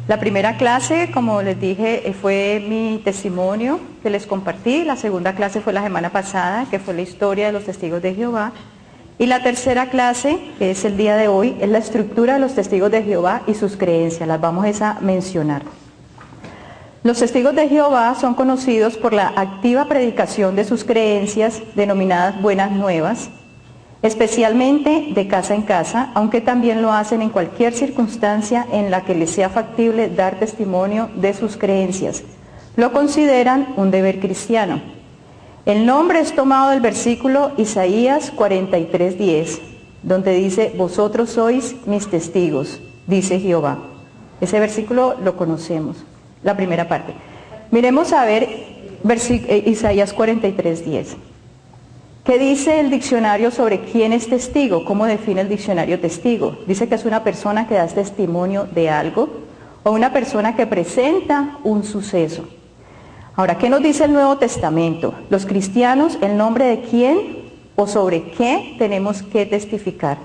La primera clase, como les dije, fue mi testimonio que les compartí. La segunda clase fue la semana pasada, que fue la historia de los testigos de Jehová. Y la tercera clase, que es el día de hoy, es la estructura de los testigos de Jehová y sus creencias. Las vamos a mencionar. Los testigos de Jehová son conocidos por la activa predicación de sus creencias, denominadas buenas nuevas, especialmente de casa en casa, aunque también lo hacen en cualquier circunstancia en la que les sea factible dar testimonio de sus creencias. Lo consideran un deber cristiano. El nombre es tomado del versículo Isaías 43:10, donde dice, vosotros sois mis testigos, dice Jehová. Ese versículo lo conocemos, la primera parte. Miremos a ver Isaías 43:10. ¿Qué dice el diccionario sobre quién es testigo? ¿Cómo define el diccionario testigo? Dice que es una persona que da testimonio de algo o una persona que presenta un suceso. Ahora, ¿qué nos dice el Nuevo Testamento? Los cristianos, ¿el nombre de quién o sobre qué tenemos que testificar?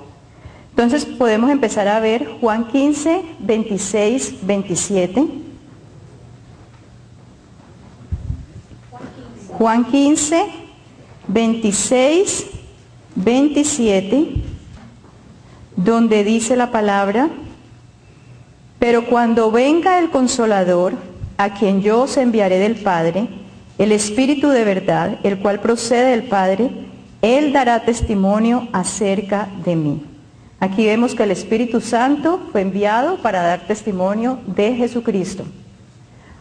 Entonces podemos empezar a ver Juan 15, 26, 27. Juan 15, 26, 27, donde dice la palabra, pero cuando venga el Consolador, a quien yo os enviaré del Padre, el Espíritu de verdad, el cual procede del Padre, Él dará testimonio acerca de mí. Aquí vemos que el Espíritu Santo fue enviado para dar testimonio de Jesucristo.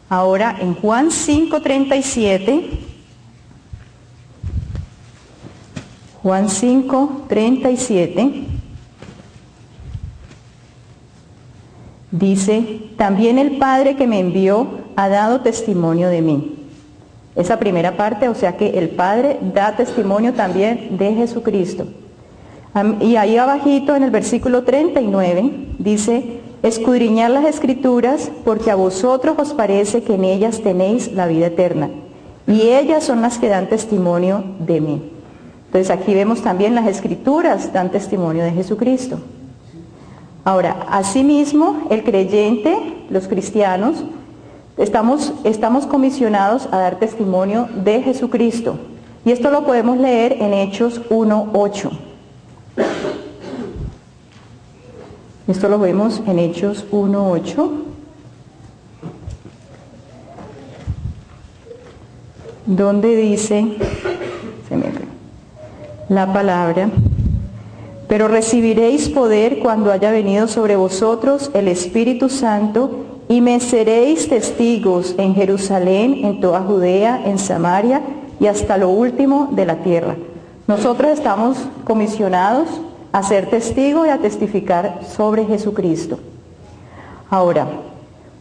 Ahora en Juan 5:37, Juan 5:37, dice, también el Padre que me envió ha dado testimonio de mí. Esa primera parte, o sea que el Padre da testimonio también de Jesucristo. Y ahí abajito en el versículo 39 dice, escudriñad las Escrituras porque a vosotros os parece que en ellas tenéis la vida eterna, y ellas son las que dan testimonio de mí. Entonces aquí vemos también las Escrituras dan testimonio de Jesucristo. Ahora, asimismo, el creyente, los cristianos, estamos comisionados a dar testimonio de Jesucristo. Y esto lo podemos leer en Hechos 1:8. Esto lo vemos en Hechos 1:8. Donde dice, la palabra, pero recibiréis poder cuando haya venido sobre vosotros el Espíritu Santo y me seréis testigos en Jerusalén, en toda Judea, en Samaria y hasta lo último de la tierra. Nosotros estamos comisionados a ser testigos y a testificar sobre Jesucristo. Ahora,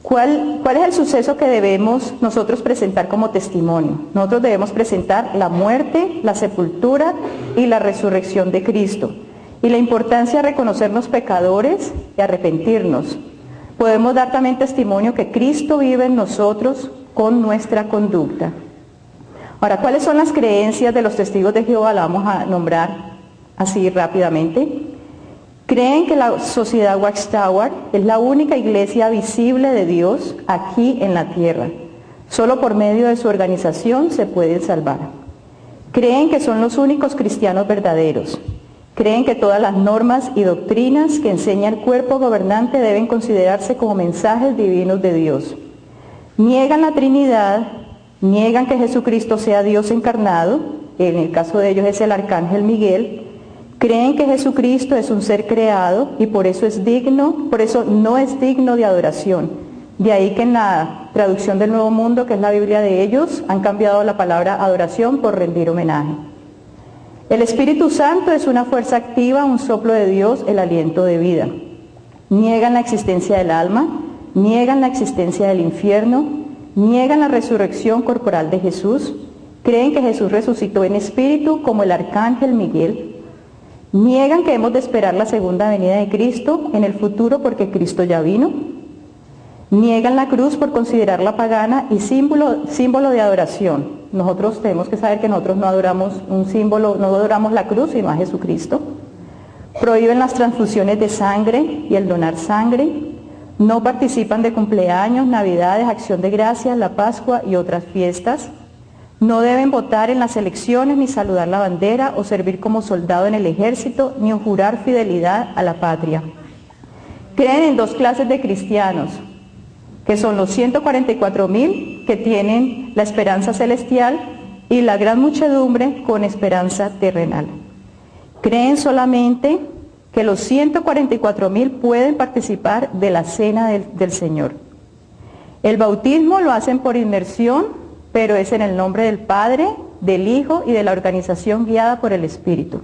¿cuál es el suceso que debemos nosotros presentar como testimonio? Nosotros debemos presentar la muerte, la sepultura y la resurrección de Cristo. Y la importancia de reconocernos pecadores y arrepentirnos. Podemos dar también testimonio que Cristo vive en nosotros con nuestra conducta. Ahora, ¿cuáles son las creencias de los testigos de Jehová? La vamos a nombrar así rápidamente. Creen que la sociedad Watchtower es la única iglesia visible de Dios aquí en la tierra. Solo por medio de su organización se pueden salvar. Creen que son los únicos cristianos verdaderos. Creen que todas las normas y doctrinas que enseña el cuerpo gobernante deben considerarse como mensajes divinos de Dios. Niegan la Trinidad, niegan que Jesucristo sea Dios encarnado, en el caso de ellos es el arcángel Miguel. Creen que Jesucristo es un ser creado y por eso no es digno de adoración. De ahí que en la traducción del Nuevo Mundo, que es la Biblia de ellos, han cambiado la palabra adoración por rendir homenaje. El Espíritu Santo es una fuerza activa, un soplo de Dios, el aliento de vida. Niegan la existencia del alma, niegan la existencia del infierno, niegan la resurrección corporal de Jesús, creen que Jesús resucitó en espíritu como el arcángel Miguel, niegan que hemos de esperar la segunda venida de Cristo en el futuro porque Cristo ya vino, niegan la cruz por considerarla pagana y símbolo de adoración. Nosotros tenemos que saber que nosotros no adoramos un símbolo, no adoramos la cruz, sino a Jesucristo. Prohíben las transfusiones de sangre y el donar sangre. no participan de cumpleaños, navidades, acción de gracias, la Pascua y otras fiestas. No deben votar en las elecciones, ni saludar la bandera, o servir como soldado en el ejército, ni jurar fidelidad a la patria. Creen en dos clases de cristianos, que son los 144.000 que tienen la esperanza celestial y la gran muchedumbre con esperanza terrenal. Creen solamente que los 144.000 pueden participar de la cena del Señor. El bautismo lo hacen por inmersión, pero es en el nombre del Padre, del Hijo y de la organización guiada por el Espíritu.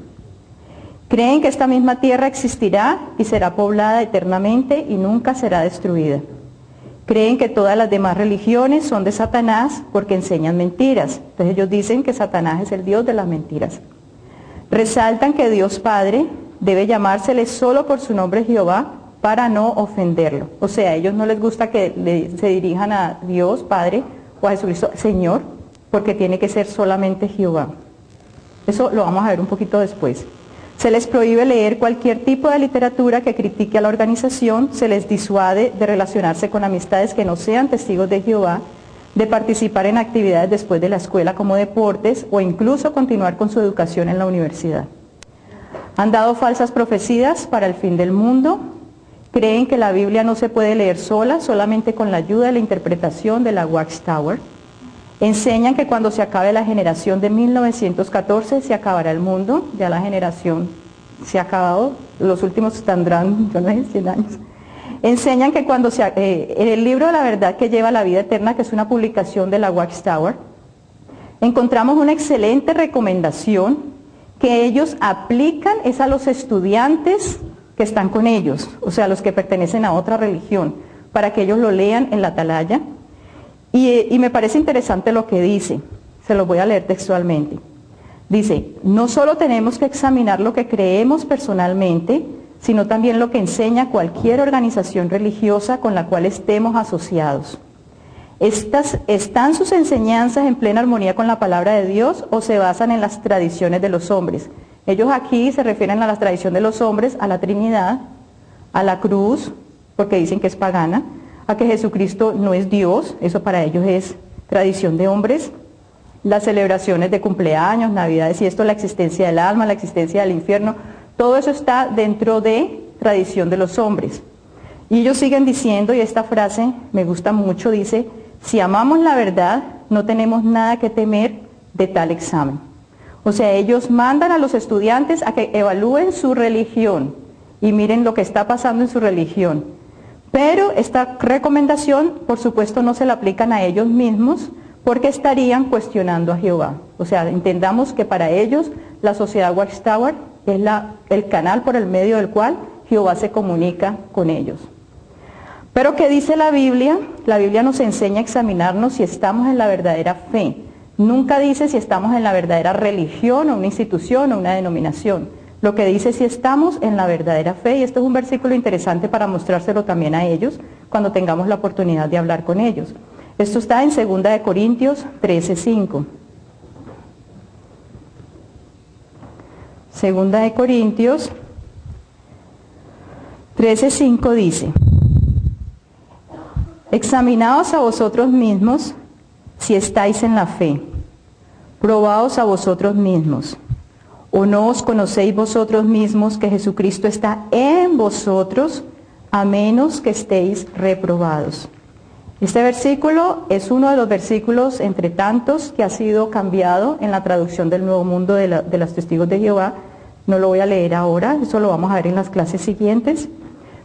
Creen que esta misma tierra existirá y será poblada eternamente y nunca será destruida. Creen que todas las demás religiones son de Satanás porque enseñan mentiras. Entonces ellos dicen que Satanás es el Dios de las mentiras. Resaltan que Dios Padre debe llamársele solo por su nombre Jehová para no ofenderlo. O sea, a ellos no les gusta que se dirijan a Dios Padre o a Jesucristo Señor, porque tiene que ser solamente Jehová. Eso lo vamos a ver un poquito después. Se les prohíbe leer cualquier tipo de literatura que critique a la organización, se les disuade de relacionarse con amistades que no sean testigos de Jehová, de participar en actividades después de la escuela como deportes o incluso continuar con su educación en la universidad. Han dado falsas profecías para el fin del mundo, creen que la Biblia no se puede leer sola, solamente con la ayuda de la interpretación de la Watchtower. Enseñan que cuando se acabe la generación de 1914 se acabará el mundo, ya la generación se ha acabado, los últimos tendrán, yo no sé, 100 años. Enseñan que cuando en el libro de la verdad que lleva la vida eterna, que es una publicación de la Watchtower, encontramos una excelente recomendación que ellos aplican es a los estudiantes que están con ellos, o sea, los que pertenecen a otra religión, para que ellos lo lean en la atalaya. Y me parece interesante lo que dice, se lo voy a leer textualmente. Dice, no solo tenemos que examinar lo que creemos personalmente, sino también lo que enseña cualquier organización religiosa con la cual estemos asociados. ¿Están sus enseñanzas en plena armonía con la palabra de Dios o se basan en las tradiciones de los hombres? Ellos aquí se refieren a la tradición de los hombres, a la Trinidad, a la cruz, porque dicen que es pagana, a que Jesucristo no es Dios, eso para ellos es tradición de hombres, las celebraciones de cumpleaños, navidades y esto, la existencia del alma, la existencia del infierno, todo eso está dentro de tradición de los hombres. Y ellos siguen diciendo, y esta frase me gusta mucho, dice, si amamos la verdad, no tenemos nada que temer de tal examen. O sea, ellos mandan a los estudiantes a que evalúen su religión y miren lo que está pasando en su religión. Pero esta recomendación, por supuesto, no se la aplican a ellos mismos porque estarían cuestionando a Jehová. O sea, entendamos que para ellos la sociedad Watchtower es el canal por el medio del cual Jehová se comunica con ellos. Pero ¿qué dice la Biblia? La Biblia nos enseña a examinarnos si estamos en la verdadera fe. Nunca dice si estamos en la verdadera religión o una institución o una denominación. Lo que dice si estamos en la verdadera fe, y esto es un versículo interesante para mostrárselo también a ellos cuando tengamos la oportunidad de hablar con ellos. Esto está en 2 de Corintios 13:5. 2 de Corintios 13:5 dice, examinaos a vosotros mismos si estáis en la fe, probaos a vosotros mismos. ¿O no os conocéis vosotros mismos que Jesucristo está en vosotros, a menos que estéis reprobados? Este versículo es uno de los versículos entre tantos que ha sido cambiado en la traducción del Nuevo Mundo de los Testigos de Jehová. No lo voy a leer ahora, eso lo vamos a ver en las clases siguientes.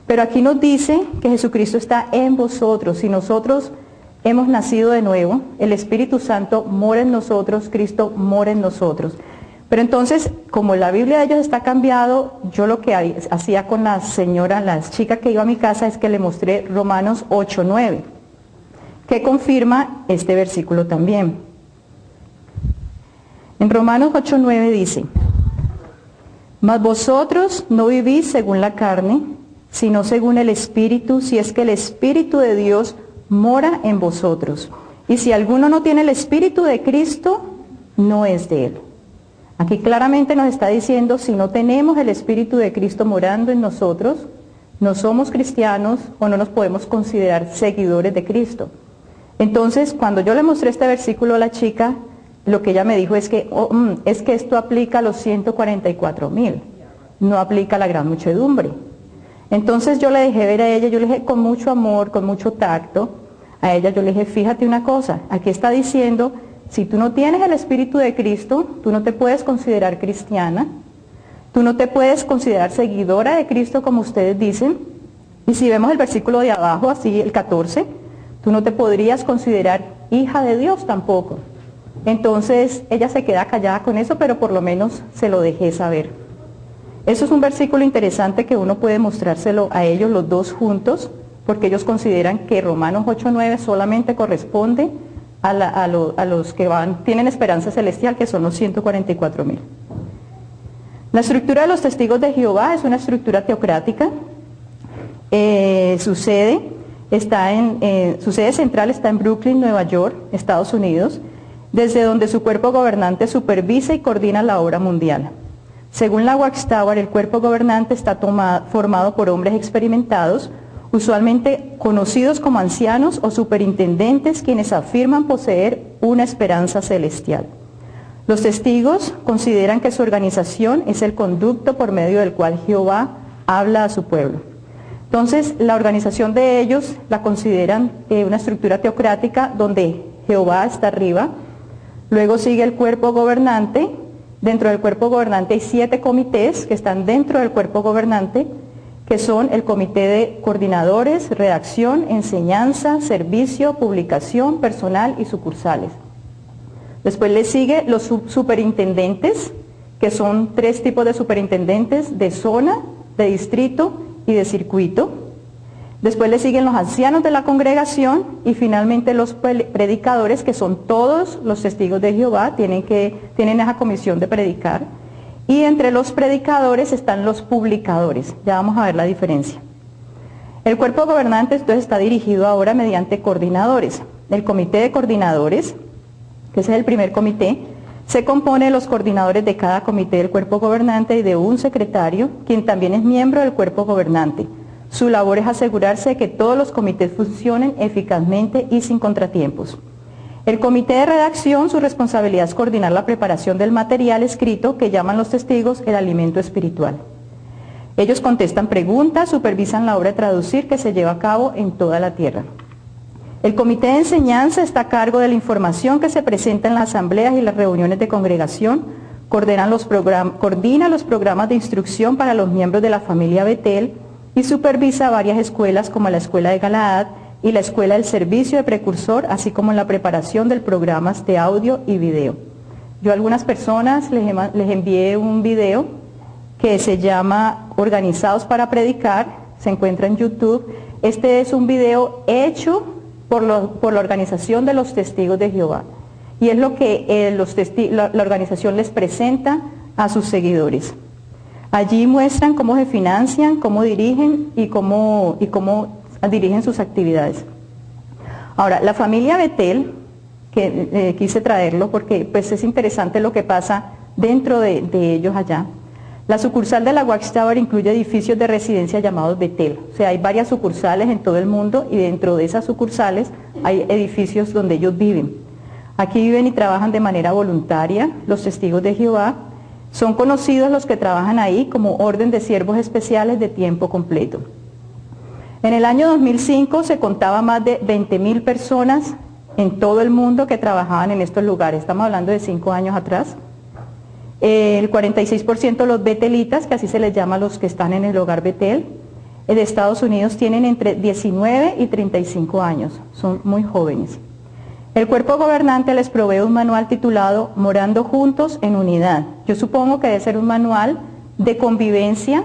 Pero aquí nos dice que Jesucristo está en vosotros. Si nosotros hemos nacido de nuevo, el Espíritu Santo mora en nosotros, Cristo mora en nosotros. Pero entonces, como la Biblia de ellos está cambiado, yo lo que hacía con la señora, la chica que iba a mi casa, es que le mostré Romanos 8:9, que confirma este versículo también. En Romanos 8:9 dice, mas vosotros no vivís según la carne, sino según el Espíritu, si es que el Espíritu de Dios mora en vosotros. Y si alguno no tiene el Espíritu de Cristo, no es de él. Aquí claramente nos está diciendo, si no tenemos el Espíritu de Cristo morando en nosotros, no somos cristianos o no nos podemos considerar seguidores de Cristo. Entonces, cuando yo le mostré este versículo a la chica, lo que ella me dijo es que, es que esto aplica a los 144,000, no aplica a la gran muchedumbre. Entonces yo le dejé ver a ella, yo le dije con mucho amor, con mucho tacto, a ella yo le dije, fíjate una cosa, aquí está diciendo, si tú no tienes el Espíritu de Cristo, tú no te puedes considerar cristiana, tú no te puedes considerar seguidora de Cristo como ustedes dicen, y si vemos el versículo de abajo, así el 14, tú no te podrías considerar hija de Dios tampoco. Entonces ella se queda callada con eso, pero por lo menos se lo dejé saber. Eso es un versículo interesante que uno puede mostrárselo a ellos los dos juntos, porque ellos consideran que Romanos 8:9 solamente corresponde a los que tienen esperanza celestial, que son los 144,000. La estructura de los testigos de Jehová es una estructura teocrática. Su sede central está en Brooklyn, Nueva York, Estados Unidos, desde donde su cuerpo gobernante supervisa y coordina la obra mundial. Según la Watchtower, el cuerpo gobernante está formado por hombres experimentados, usualmente conocidos como ancianos o superintendentes, quienes afirman poseer una esperanza celestial. Los testigos consideran que su organización es el conducto por medio del cual Jehová habla a su pueblo. Entonces, la organización de ellos la consideran una estructura teocrática donde Jehová está arriba, luego sigue el cuerpo gobernante. Dentro del cuerpo gobernante hay 7 comités que están dentro del cuerpo gobernante, que son el comité de coordinadores, redacción, enseñanza, servicio, publicación, personal y sucursales. Después le sigue los superintendentes, que son 3 tipos de superintendentes: de zona, de distrito y de circuito. Después le siguen los ancianos de la congregación y finalmente los predicadores, que son todos los testigos de Jehová, tienen esa comisión de predicar. Y entre los predicadores están los publicadores. Ya vamos a ver la diferencia. El cuerpo gobernante entonces está dirigido ahora mediante coordinadores. El comité de coordinadores, que ese es el primer comité, se compone de los coordinadores de cada comité del cuerpo gobernante y de un secretario, quien también es miembro del cuerpo gobernante. Su labor es asegurarse de que todos los comités funcionen eficazmente y sin contratiempos. El comité de redacción, su responsabilidad es coordinar la preparación del material escrito que llaman los testigos el alimento espiritual. Ellos contestan preguntas, supervisan la obra de traducir que se lleva a cabo en toda la tierra. El comité de enseñanza está a cargo de la información que se presenta en las asambleas y las reuniones de congregación, coordina los programas de instrucción para los miembros de la familia Betel y supervisa varias escuelas como la Escuela de Galaad y la Escuela del Servicio de Precursor, así como en la preparación de programas de audio y video. Yo a algunas personas les envié un video que se llama Organizados para Predicar, se encuentra en YouTube. Este es un video hecho por la organización de los testigos de Jehová y es lo que la organización les presenta a sus seguidores. Allí muestran cómo se financian, cómo dirigen y cómo dirigen sus actividades. Ahora, la familia Betel, que quise traerlo porque pues es interesante lo que pasa dentro de ellos allá. La sucursal de la Watchtower incluye edificios de residencia llamados Betel. O sea, hay varias sucursales en todo el mundo y dentro de esas sucursales hay edificios donde ellos viven. Aquí viven y trabajan de manera voluntaria los testigos de Jehová. Son conocidos los que trabajan ahí como orden de siervos especiales de tiempo completo. En el año 2005 se contaba más de 20,000 personas en todo el mundo que trabajaban en estos lugares. Estamos hablando de 5 años atrás. El 46% de los betelitas, que así se les llama a los que están en el hogar Betel, de Estados Unidos tienen entre 19 y 35 años. Son muy jóvenes. El cuerpo gobernante les provee un manual titulado Morando Juntos en Unidad. Yo supongo que debe ser un manual de convivencia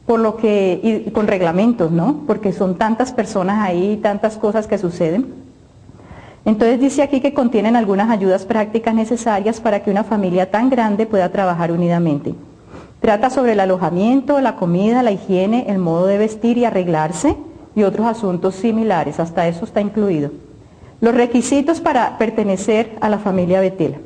y con reglamentos, ¿no? Porque son tantas personas ahí, tantas cosas que suceden. Entonces dice aquí que contienen algunas ayudas prácticas necesarias para que una familia tan grande pueda trabajar unidamente. Trata sobre el alojamiento, la comida, la higiene, el modo de vestir y arreglarse y otros asuntos similares. Hasta eso está incluido. Los requisitos para pertenecer a la familia Betel.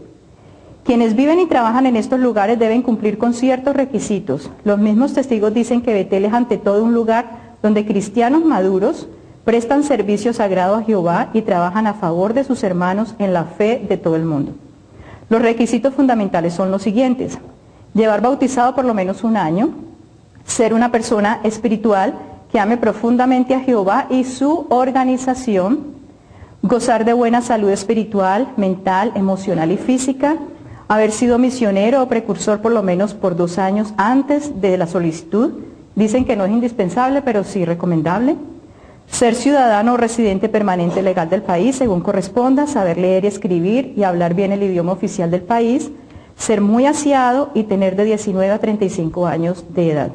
Quienes viven y trabajan en estos lugares deben cumplir con ciertos requisitos. Los mismos testigos dicen que Betel es ante todo un lugar donde cristianos maduros prestan servicio sagrado a Jehová y trabajan a favor de sus hermanos en la fe de todo el mundo. Los requisitos fundamentales son los siguientes: llevar bautizado por lo menos un año, ser una persona espiritual que ame profundamente a Jehová y su organización, gozar de buena salud espiritual, mental, emocional y física, haber sido misionero o precursor por lo menos por 2 años antes de la solicitud. Dicen que no es indispensable, pero sí recomendable. Ser ciudadano o residente permanente legal del país, según corresponda, saber leer y escribir y hablar bien el idioma oficial del país, ser muy aseado y tener de 19 a 35 años de edad.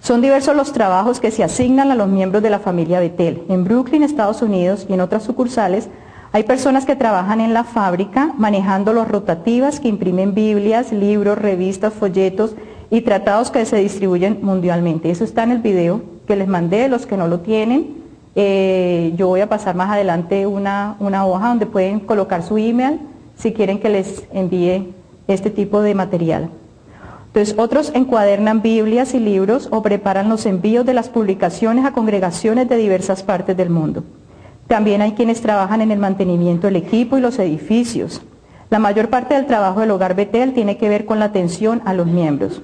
Son diversos los trabajos que se asignan a los miembros de la familia Betel. En Brooklyn, Estados Unidos, y en otras sucursales, hay personas que trabajan en la fábrica manejando los rotativas que imprimen Biblias, libros, revistas, folletos y tratados que se distribuyen mundialmente. Eso está en el video que les mandé. Los que no lo tienen, yo voy a pasar más adelante una hoja donde pueden colocar su email si quieren que les envíe este tipo de material. Entonces, otros encuadernan Biblias y libros o preparan los envíos de las publicaciones a congregaciones de diversas partes del mundo. También hay quienes trabajan en el mantenimiento del equipo y los edificios. La mayor parte del trabajo del Hogar Betel tiene que ver con la atención a los miembros.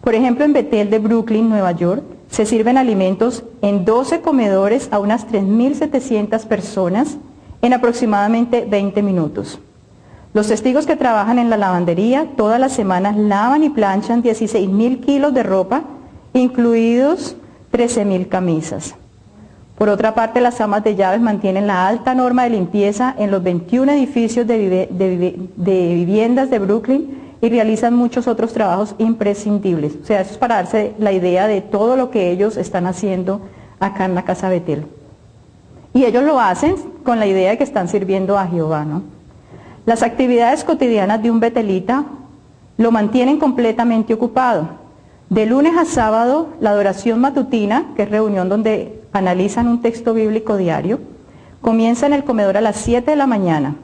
Por ejemplo, en Betel de Brooklyn, Nueva York, se sirven alimentos en 12 comedores a unas 3.700 personas en aproximadamente 20 minutos. Los testigos que trabajan en la lavandería todas las semanas lavan y planchan 16.000 kilos de ropa, incluidos 13.000 camisas. Por otra parte, las amas de llaves mantienen la alta norma de limpieza en los 21 edificios de viviendas de Brooklyn y realizan muchos otros trabajos imprescindibles. O sea, eso es para darse la idea de todo lo que ellos están haciendo acá en la Casa Betel. Y ellos lo hacen con la idea de que están sirviendo a Jehová, ¿no? Las actividades cotidianas de un betelita lo mantienen completamente ocupado. De lunes a sábado, la adoración matutina, que es reunión donde analizan un texto bíblico diario, comienza en el comedor a las 7 de la mañana.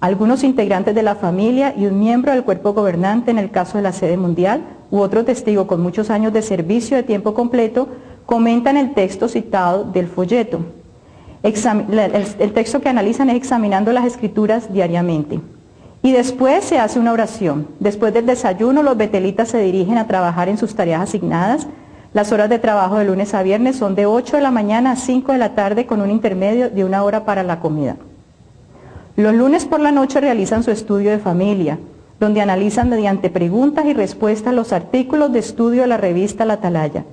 Algunos integrantes de la familia y un miembro del cuerpo gobernante, en el caso de la sede mundial, u otro testigo con muchos años de servicio de tiempo completo, comentan el texto citado del folleto. El texto que analizan es examinando las escrituras diariamente. Y después se hace una oración. Después del desayuno, los betelitas se dirigen a trabajar en sus tareas asignadas. Las horas de trabajo de lunes a viernes son de 8 de la mañana a 5 de la tarde, con un intermedio de 1 hora para la comida. Los lunes por la noche realizan su estudio de familia, donde analizan mediante preguntas y respuestas los artículos de estudio de la revista La Atalaya.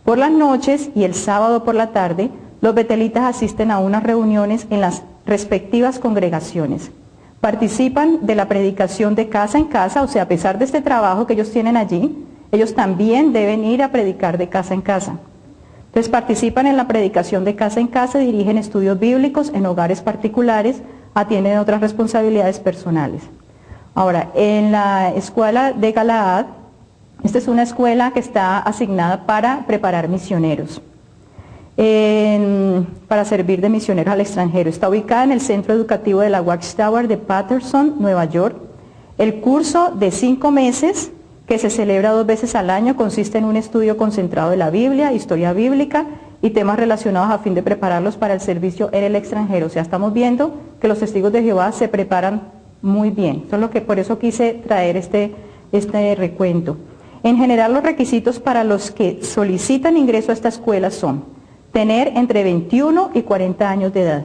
Por las noches y el sábado por la tarde, los betelitas asisten a unas reuniones en las respectivas congregaciones. Participan de la predicación de casa en casa, o sea, a pesar de este trabajo que ellos tienen allí, ellos también deben ir a predicar de casa en casa. Entonces participan en la predicación de casa en casa, dirigen estudios bíblicos en hogares particulares, atienden otras responsabilidades personales. Ahora, en la escuela de Galaad, esta es una escuela que está asignada para preparar misioneros, para servir de misioneros al extranjero. Está ubicada en el centro educativo de la Watchtower de Patterson, Nueva York. El curso de 5 meses, que se celebra 2 veces al año, consiste en un estudio concentrado de la Biblia, historia bíblica y temas relacionados a fin de prepararlos para el servicio en el extranjero. O sea, estamos viendo que los testigos de Jehová se preparan muy bien. Eso es lo que, por eso quise traer este recuento. En general, los requisitos para los que solicitan ingreso a esta escuela son tener entre 21 y 40 años de edad,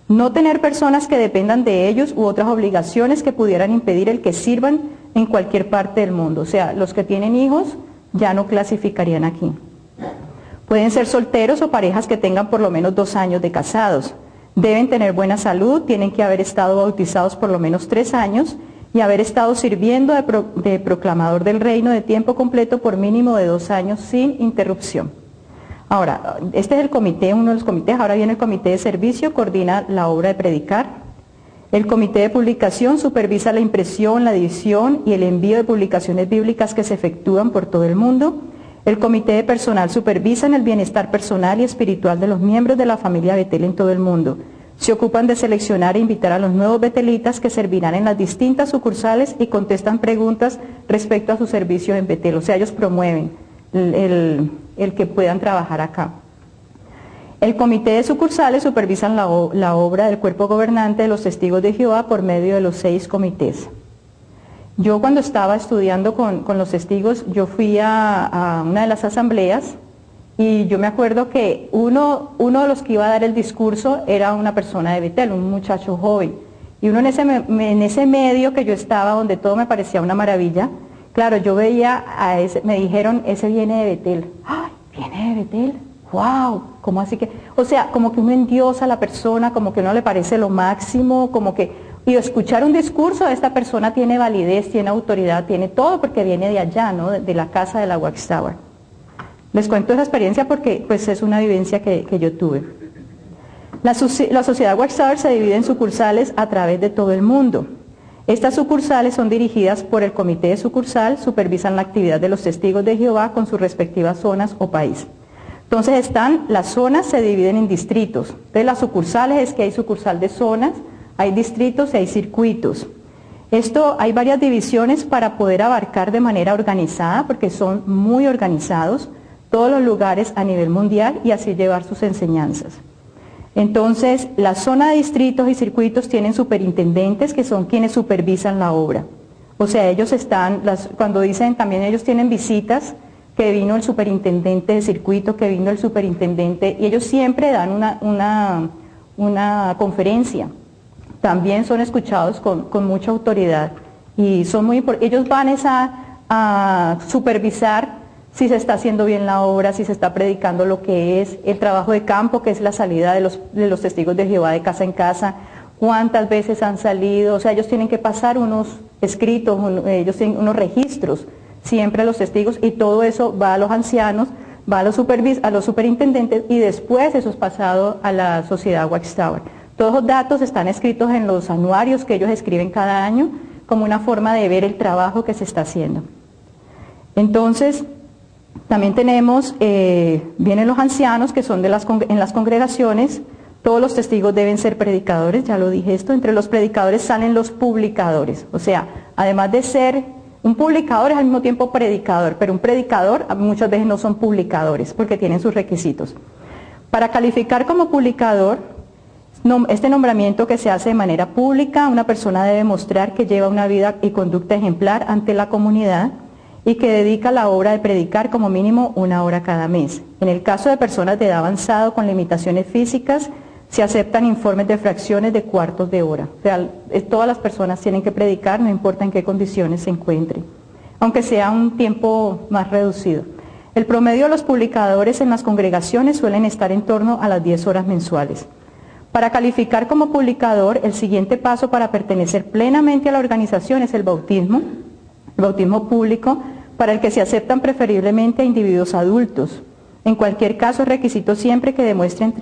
no tener personas que dependan de ellos u otras obligaciones que pudieran impedir el que sirvan en cualquier parte del mundo. O sea, los que tienen hijos ya no clasificarían aquí. Pueden ser solteros o parejas que tengan por lo menos 2 años de casados. Deben tener buena salud, tienen que haber estado bautizados por lo menos 3 años y haber estado sirviendo de proclamador del reino de tiempo completo por mínimo de 2 años sin interrupción. Ahora, este es el comité, uno de los comités. Ahora viene el comité de servicio, coordina la obra de predicar. El comité de publicación supervisa la impresión, la edición y el envío de publicaciones bíblicas que se efectúan por todo el mundo. El comité de personal supervisa el bienestar personal y espiritual de los miembros de la familia Betel en todo el mundo. Se ocupan de seleccionar e invitar a los nuevos betelitas que servirán en las distintas sucursales y contestan preguntas respecto a su servicio en Betel. O sea, ellos promueven el que puedan trabajar acá. El comité de sucursales supervisan la obra del cuerpo gobernante de los testigos de Jehová por medio de los 6 comités. Yo cuando estaba estudiando con los testigos, yo fui a una de las asambleas y yo me acuerdo que uno de los que iba a dar el discurso era una persona de Betel, un muchacho joven. Y uno en ese medio que yo estaba, donde todo me parecía una maravilla, claro, yo veía a ese, me dijeron, ese viene de Betel. ¡Ay, viene de Betel! ¡Wow! ¿Cómo así que? O sea, como que uno endiosa a la persona, como que uno le parece lo máximo, como que... Y escuchar un discurso de esta persona tiene validez, tiene autoridad, tiene todo porque viene de allá, ¿no? De la casa de la Watchtower. Les cuento esa experiencia porque pues es una vivencia que yo tuve. La sociedad Watchtower se divide en sucursales a través de todo el mundo. Estas sucursales son dirigidas por el comité de sucursal, supervisan la actividad de los testigos de Jehová con sus respectivas zonas o país. Entonces las zonas se dividen en distritos. Entonces las sucursales es que hay sucursal de zonas, hay distritos y hay circuitos. Hay varias divisiones para poder abarcar de manera organizada, porque son muy organizados, todos los lugares a nivel mundial y así llevar sus enseñanzas. Entonces, la zona de distritos y circuitos tienen superintendentes que son quienes supervisan la obra. O sea, ellos cuando dicen también ellos tienen visitas, que vino el superintendente de circuito, que vino el superintendente, y ellos siempre dan una conferencia. También son escuchados con mucha autoridad y son ellos van a supervisar si se está haciendo bien la obra, si se está predicando lo que es el trabajo de campo, que es la salida de los testigos de Jehová de casa en casa, cuántas veces han salido, o sea, ellos tienen que pasar unos escritos, ellos tienen unos registros, siempre los testigos, y todo eso va a los ancianos, va a los superintendentes y después eso es pasado a la sociedad Watchtower. Todos los datos están escritos en los anuarios que ellos escriben cada año como una forma de ver el trabajo que se está haciendo. Entonces, también tenemos, vienen los ancianos que son en las congregaciones, todos los testigos deben ser predicadores, ya lo dije esto, entre los predicadores salen los publicadores, o sea, además de ser un publicador es al mismo tiempo predicador, pero un predicador muchas veces no son publicadores porque tienen sus requisitos. Para calificar como publicador, este nombramiento que se hace de manera pública, una persona debe mostrar que lleva una vida y conducta ejemplar ante la comunidad y que dedica la obra de predicar como mínimo 1 hora cada mes. En el caso de personas de edad avanzada con limitaciones físicas, se aceptan informes de fracciones de cuartos de hora. O sea, todas las personas tienen que predicar, no importa en qué condiciones se encuentren, aunque sea un tiempo más reducido. El promedio de los publicadores en las congregaciones suelen estar en torno a las 10 horas mensuales. Para calificar como publicador, el siguiente paso para pertenecer plenamente a la organización es el bautismo público, para el que se aceptan preferiblemente a individuos adultos. En cualquier caso, es requisito siempre que demuestren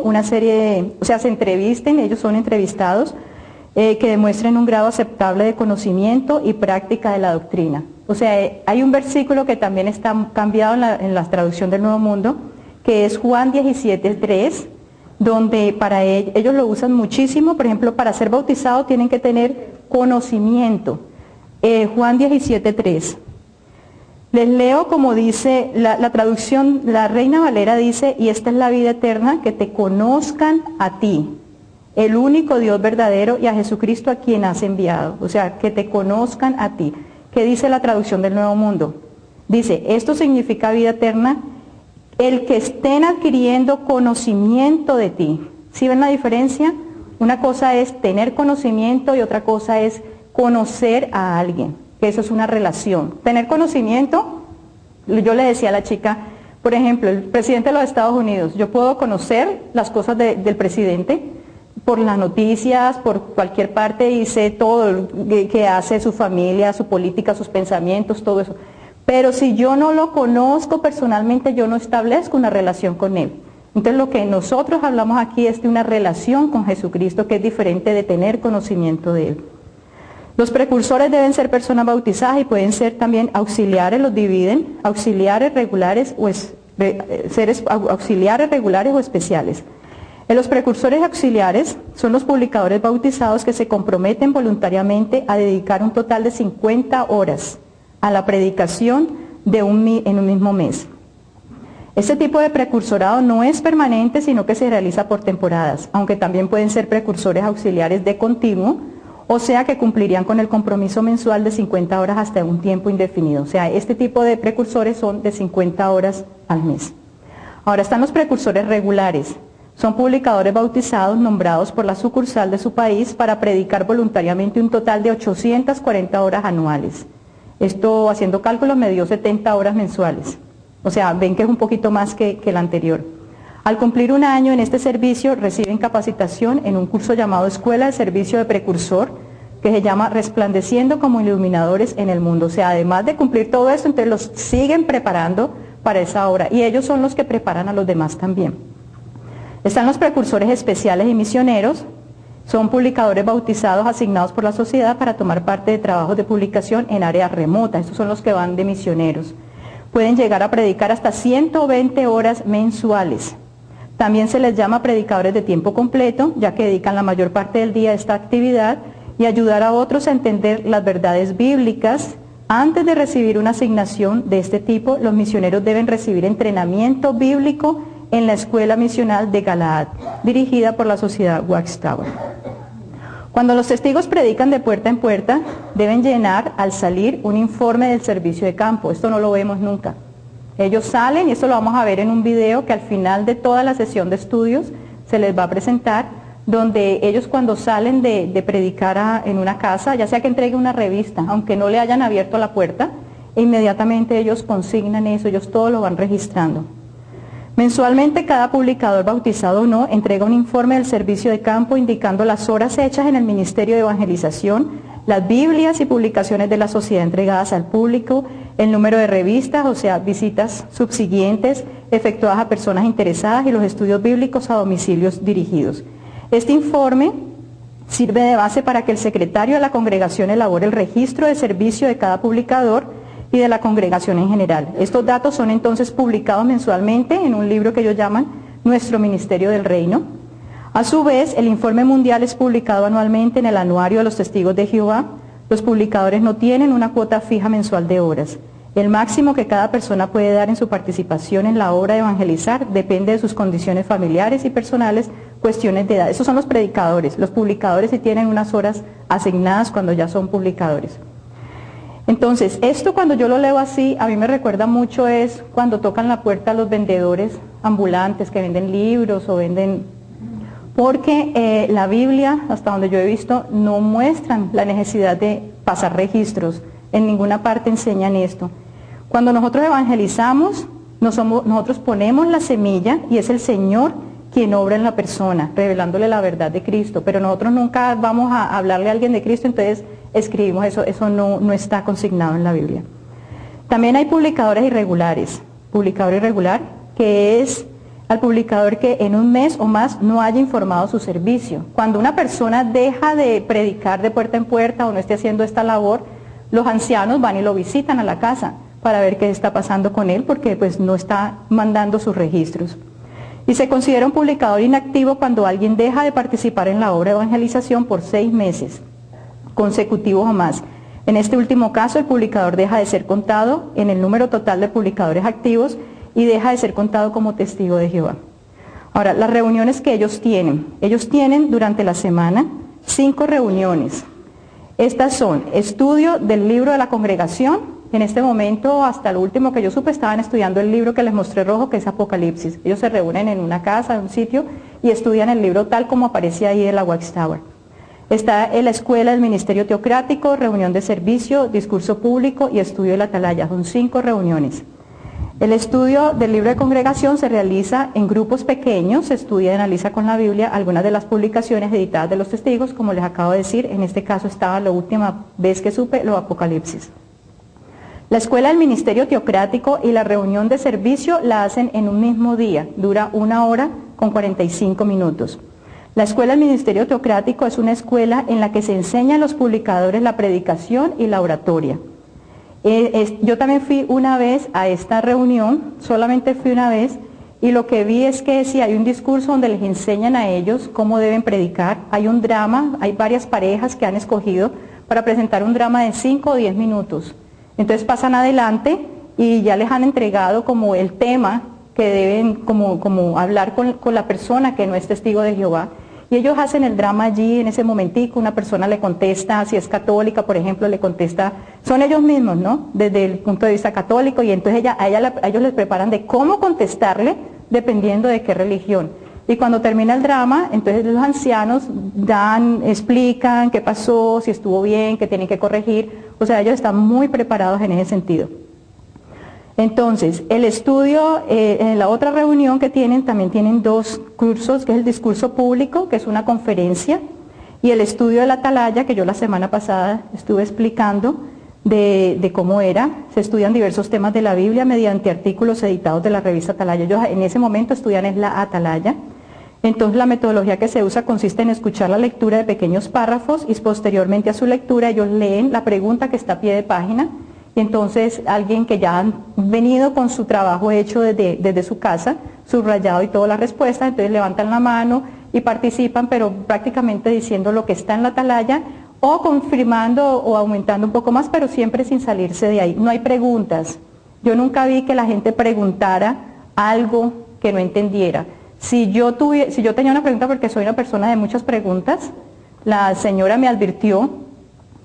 una serie, o sea, se entrevisten, ellos son entrevistados, que demuestren un grado aceptable de conocimiento y práctica de la doctrina. O sea, hay un versículo que también está cambiado en la traducción del Nuevo Mundo, que es Juan 17:3, donde para ellos lo usan muchísimo. Por ejemplo, para ser bautizado tienen que tener conocimiento. Juan 17:3. Les leo como dice la traducción, la Reina Valera dice, y esta es la vida eterna, que te conozcan a ti, el único Dios verdadero, y a Jesucristo a quien has enviado. O sea, que te conozcan a ti. ¿Qué dice la traducción del Nuevo Mundo? Dice, esto significa vida eterna, el que estén adquiriendo conocimiento de ti. ¿Sí ven la diferencia? Una cosa es tener conocimiento y otra cosa es conocer a alguien, que eso es una relación. Tener conocimiento, yo le decía a la chica, por ejemplo, el presidente de los Estados Unidos, yo puedo conocer las cosas del presidente por las noticias, por cualquier parte, y sé todo lo que hace su familia, su política, sus pensamientos, todo eso. Pero si yo no lo conozco personalmente, yo no establezco una relación con él. Entonces lo que nosotros hablamos aquí es de una relación con Jesucristo, que es diferente de tener conocimiento de él. Los precursores deben ser personas bautizadas y pueden ser también auxiliares, los dividen, auxiliares regulares o especiales. Los precursores auxiliares son los publicadores bautizados que se comprometen voluntariamente a dedicar un total de 50 horas a la predicación en un mismo mes. Este tipo de precursorado no es permanente, sino que se realiza por temporadas, aunque también pueden ser precursores auxiliares de continuo, o sea que cumplirían con el compromiso mensual de 50 horas hasta un tiempo indefinido. O sea, este tipo de precursores son de 50 horas al mes. Ahora están los precursores regulares. Son publicadores bautizados nombrados por la sucursal de su país para predicar voluntariamente un total de 840 horas anuales. Esto, haciendo cálculos, me dio 70 horas mensuales. O sea, ven que es un poquito más que el anterior. Al cumplir un año en este servicio, reciben capacitación en un curso llamado Escuela de Servicio de Precursor, que se llama Resplandeciendo como Iluminadores en el Mundo. O sea, además de cumplir todo esto, entonces los siguen preparando para esa obra. Y ellos son los que preparan a los demás también. Están los precursores especiales y misioneros. Son publicadores bautizados asignados por la sociedad para tomar parte de trabajos de publicación en áreas remotas. Estos son los que van de misioneros. Pueden llegar a predicar hasta 120 horas mensuales. También se les llama predicadores de tiempo completo, ya que dedican la mayor parte del día a esta actividad y ayudar a otros a entender las verdades bíblicas. Antes de recibir una asignación de este tipo, los misioneros deben recibir entrenamiento bíblico en la Escuela Misional de Galaad, dirigida por la Sociedad Watchtower. Cuando los testigos predican de puerta en puerta, deben llenar al salir un informe del servicio de campo. Esto no lo vemos nunca. Ellos salen, y esto lo vamos a ver en un video que al final de toda la sesión de estudios se les va a presentar, donde ellos cuando salen de predicar en una casa, ya sea que entreguen una revista, aunque no le hayan abierto la puerta, inmediatamente ellos consignan eso, ellos todo lo van registrando. Mensualmente cada publicador, bautizado o no, entrega un informe del servicio de campo indicando las horas hechas en el Ministerio de Evangelización, las Biblias y publicaciones de la sociedad entregadas al público, el número de revistas, o sea, visitas subsiguientes efectuadas a personas interesadas y los estudios bíblicos a domicilios dirigidos. Este informe sirve de base para que el secretario de la congregación elabore el registro de servicio de cada publicador y de la congregación en general. Estos datos son entonces publicados mensualmente en un libro que ellos llaman Nuestro Ministerio del Reino. A su vez, el informe mundial es publicado anualmente en el Anuario de los Testigos de Jehová. Los publicadores no tienen una cuota fija mensual de horas. El máximo que cada persona puede dar en su participación en la obra de evangelizar depende de sus condiciones familiares y personales, cuestiones de edad. Esos son los predicadores. Los publicadores sí tienen unas horas asignadas cuando ya son publicadores. Entonces, esto cuando yo lo leo así, a mí me recuerda mucho es cuando tocan la puerta a los vendedores ambulantes que venden libros o venden... Porque la Biblia, hasta donde yo he visto, no muestran la necesidad de pasar registros. En ninguna parte enseñan esto. Cuando nosotros evangelizamos, nosotros ponemos la semilla y es el Señor quien obra en la persona, revelándole la verdad de Cristo. Pero nosotros nunca vamos a hablarle a alguien de Cristo, entonces escribimos eso. Eso no está consignado en la Biblia. También hay publicadores irregulares. Publicador irregular, que es al publicador que en un mes o más no haya informado su servicio. Cuando una persona deja de predicar de puerta en puerta o no esté haciendo esta labor, los ancianos van y lo visitan a la casa para ver qué está pasando con él, porque pues no está mandando sus registros. Y se considera un publicador inactivo cuando alguien deja de participar en la obra de evangelización por 6 meses consecutivos o más. En este último caso, el publicador deja de ser contado en el número total de publicadores activos y deja de ser contado como testigo de Jehová. Ahora, las reuniones que ellos tienen durante la semana 5 reuniones. Estas son estudio del libro de la congregación. En este momento, hasta lo último que yo supe, estaban estudiando el libro que les mostré rojo, que es Apocalipsis. Ellos se reúnen en una casa, en un sitio, y estudian el libro tal como aparece ahí en la Watchtower. Está en la escuela del ministerio teocrático, reunión de servicio, discurso público y estudio de la atalaya. Son 5 reuniones. El estudio del libro de congregación se realiza en grupos pequeños, se estudia y analiza con la Biblia algunas de las publicaciones editadas de los testigos, como les acabo de decir. En este caso estaba la última vez que supe, lo Apocalipsis. La escuela del ministerio teocrático y la reunión de servicio la hacen en un mismo día, dura 1 hora con 45 minutos. La escuela del ministerio teocrático es una escuela en la que se enseña a los publicadores la predicación y la oratoria. Yo también fui una vez a esta reunión, solamente fui una vez, y lo que vi es que sí hay un discurso donde les enseñan a ellos cómo deben predicar. Hay un drama, hay varias parejas que han escogido para presentar un drama de 5 o 10 minutos. Entonces pasan adelante y ya les han entregado como el tema que deben como hablar con la persona que no es testigo de Jehová. Y ellos hacen el drama allí en ese momentico, una persona le contesta, si es católica, por ejemplo, le contesta, son ellos mismos, ¿no? Desde el punto de vista católico, y entonces a ellos les preparan de cómo contestarle dependiendo de qué religión. Y cuando termina el drama, entonces los ancianos explican qué pasó, si estuvo bien, qué tienen que corregir, o sea, ellos están muy preparados en ese sentido. Entonces, el estudio, en la otra reunión que tienen, también tienen 2 cursos, que es el discurso público, que es una conferencia, y el estudio de la atalaya, que yo la semana pasada estuve explicando de cómo era. Se estudian diversos temas de la Biblia mediante artículos editados de la revista Atalaya. Ellos en ese momento estudian es la atalaya. Entonces, la metodología que se usa consiste en escuchar la lectura de pequeños párrafos y posteriormente a su lectura ellos leen la pregunta que está a pie de página. Entonces, alguien que ya han venido con su trabajo hecho desde su casa, subrayado y toda la respuesta, entonces levantan la mano y participan, pero prácticamente diciendo lo que está en la atalaya, o confirmando o aumentando un poco más, pero siempre sin salirse de ahí. No hay preguntas. Yo nunca vi que la gente preguntara algo que no entendiera. Si yo tenía una pregunta, porque soy una persona de muchas preguntas, la señora me advirtió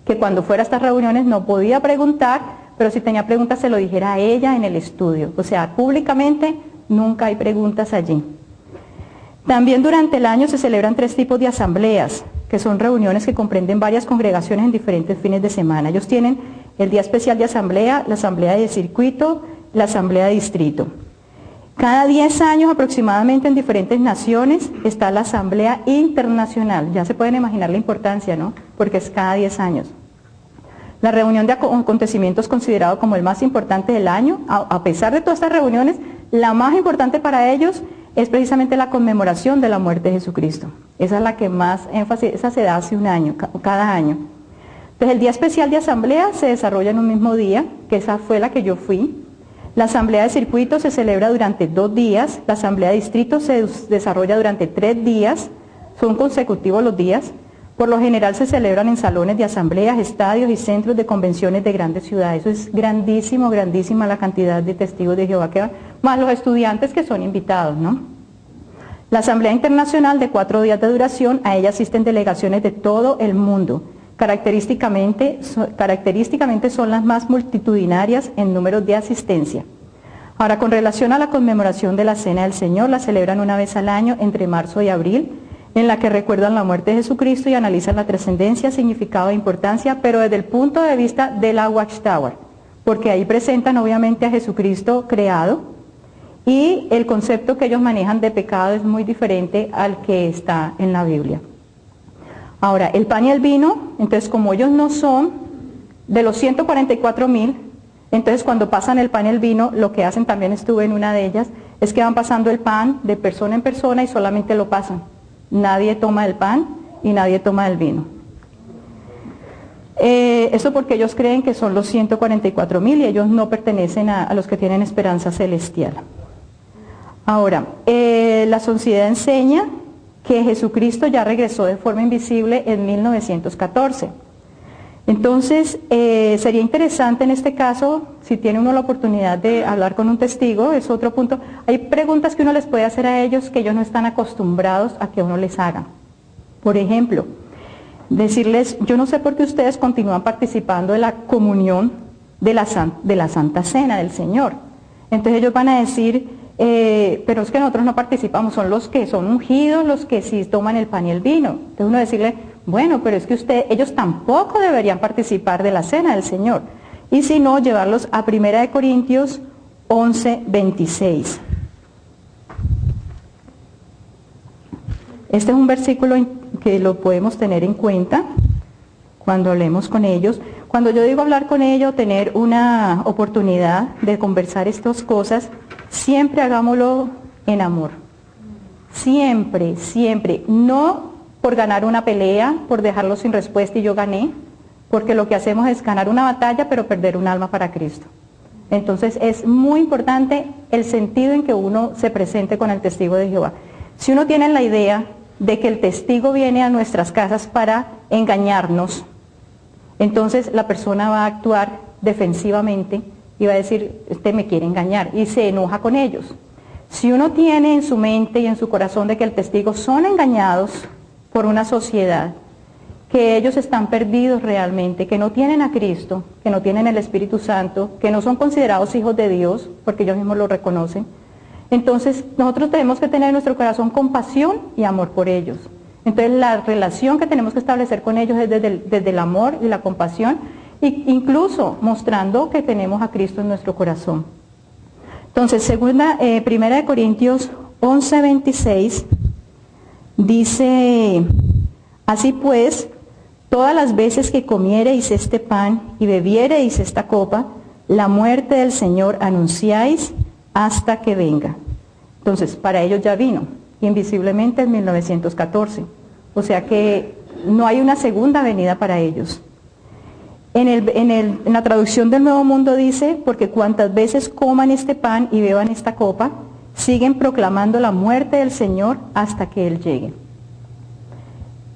que cuando fuera a estas reuniones no podía preguntar, pero si tenía preguntas se lo dijera a ella en el estudio. O sea, públicamente nunca hay preguntas allí. También durante el año se celebran 3 tipos de asambleas, que son reuniones que comprenden varias congregaciones en diferentes fines de semana. Ellos tienen el día especial de asamblea, la asamblea de circuito, la asamblea de distrito. Cada 10 años aproximadamente en diferentes naciones está la asamblea internacional. Ya se pueden imaginar la importancia, ¿no? Porque es cada 10 años. La reunión de acontecimientos considerado como el más importante del año, a pesar de todas estas reuniones, la más importante para ellos es precisamente la conmemoración de la muerte de Jesucristo. Esa es la que más énfasis, esa se da hace un año, cada año. Entonces el día especial de asamblea se desarrolla en un mismo día, que esa fue la que yo fui. La asamblea de circuito se celebra durante 2 días, la asamblea de distrito se desarrolla durante 3 días, son consecutivos los días. Por lo general se celebran en salones de asambleas, estadios y centros de convenciones de grandes ciudades. Eso es grandísimo, grandísima la cantidad de testigos de Jehová que van, más los estudiantes que son invitados, ¿no? La asamblea internacional de 4 días de duración, a ella asisten delegaciones de todo el mundo. Característicamente son las más multitudinarias en números de asistencia. Ahora, con relación a la conmemoración de la Cena del Señor, la celebran una vez al año entre marzo y abril, en la que recuerdan la muerte de Jesucristo y analizan la trascendencia, significado e importancia, pero desde el punto de vista de la Watchtower, porque ahí presentan obviamente a Jesucristo creado, y el concepto que ellos manejan de pecado es muy diferente al que está en la Biblia. Ahora, el pan y el vino, entonces como ellos no son de los 144,000, entonces cuando pasan el pan y el vino, lo que hacen, también estuve en una de ellas, es que van pasando el pan de persona en persona y solamente lo pasan. Nadie toma el pan y nadie toma el vino. Eso porque ellos creen que son los 144,000 y ellos no pertenecen a los que tienen esperanza celestial. Ahora, la sociedad enseña que Jesucristo ya regresó de forma invisible en 1914. Entonces, sería interesante en este caso, si tiene uno la oportunidad de hablar con un testigo, es otro punto. Hay preguntas que uno les puede hacer a ellos que ellos no están acostumbrados a que uno les haga. Por ejemplo, decirles, yo no sé por qué ustedes continúan participando de la comunión de la Santa Cena del Señor. Entonces ellos van a decir, pero es que nosotros no participamos, son los que son ungidos, los que sí toman el pan y el vino. Entonces uno decirle, bueno, pero es que ellos tampoco deberían participar de la Cena del Señor. Y si no, llevarlos a 1 Corintios 11:26. Este es un versículo que lo podemos tener en cuenta cuando hablemos con ellos. Cuando yo digo hablar con ellos, tener una oportunidad de conversar estas cosas, siempre hagámoslo en amor. Siempre, siempre. No por ganar una pelea, por dejarlo sin respuesta y yo gané, porque lo que hacemos es ganar una batalla pero perder un alma para Cristo. Entonces es muy importante el sentido en que uno se presente con el testigo de Jehová. Si uno tiene la idea de que el testigo viene a nuestras casas para engañarnos, entonces la persona va a actuar defensivamente y va a decir, este me quiere engañar, y se enoja con ellos. Si uno tiene en su mente y en su corazón de que el testigo son engañados por una sociedad, que ellos están perdidos realmente, que no tienen a Cristo, que no tienen el Espíritu Santo, que no son considerados hijos de Dios, porque ellos mismos lo reconocen, entonces nosotros tenemos que tener en nuestro corazón compasión y amor por ellos. Entonces la relación que tenemos que establecer con ellos es desde el amor y la compasión, e incluso mostrando que tenemos a Cristo en nuestro corazón. Entonces, Primera de Corintios 11:26 dice, así pues, todas las veces que comiereis este pan y bebiereis esta copa, la muerte del Señor anunciáis hasta que venga. Entonces, para ellos ya vino, invisiblemente en 1914. O sea que no hay una segunda venida para ellos. En la traducción del Nuevo Mundo dice, porque cuantas veces coman este pan y beban esta copa, siguen proclamando la muerte del Señor hasta que Él llegue.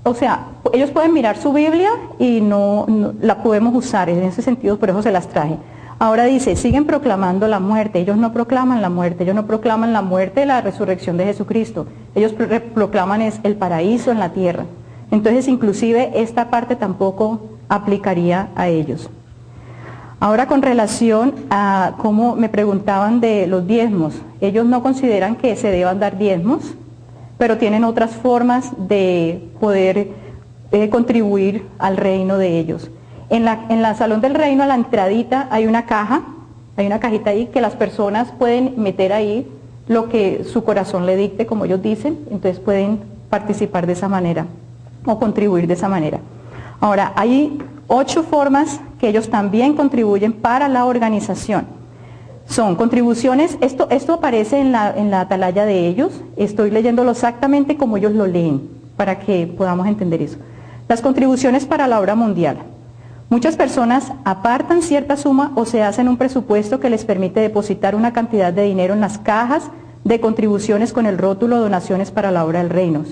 O sea, ellos pueden mirar su Biblia y no la podemos usar, en ese sentido, por eso se las traje. Ahora dice, siguen proclamando la muerte. Ellos no proclaman la muerte, ellos no proclaman la muerte de la resurrección de Jesucristo. Ellos proclaman el paraíso en la tierra. Entonces, inclusive, esta parte tampoco aplicaría a ellos. Ahora, con relación a cómo me preguntaban de los diezmos, ellos no consideran que se deban dar diezmos, pero tienen otras formas de poder contribuir al reino de ellos. En la Salón del Reino, a la entradita, hay una cajita ahí que las personas pueden meter ahí lo que su corazón le dicte, como ellos dicen, entonces pueden participar de esa manera o contribuir de esa manera. Ahora, hay 8 formas que ellos también contribuyen para la organización. Son contribuciones, esto aparece en la atalaya de ellos, estoy leyéndolo exactamente como ellos lo leen, para que podamos entender eso. Las contribuciones para la obra mundial. Muchas personas apartan cierta suma o se hacen un presupuesto que les permite depositar una cantidad de dinero en las cajas de contribuciones con el rótulo donaciones para la obra del reino.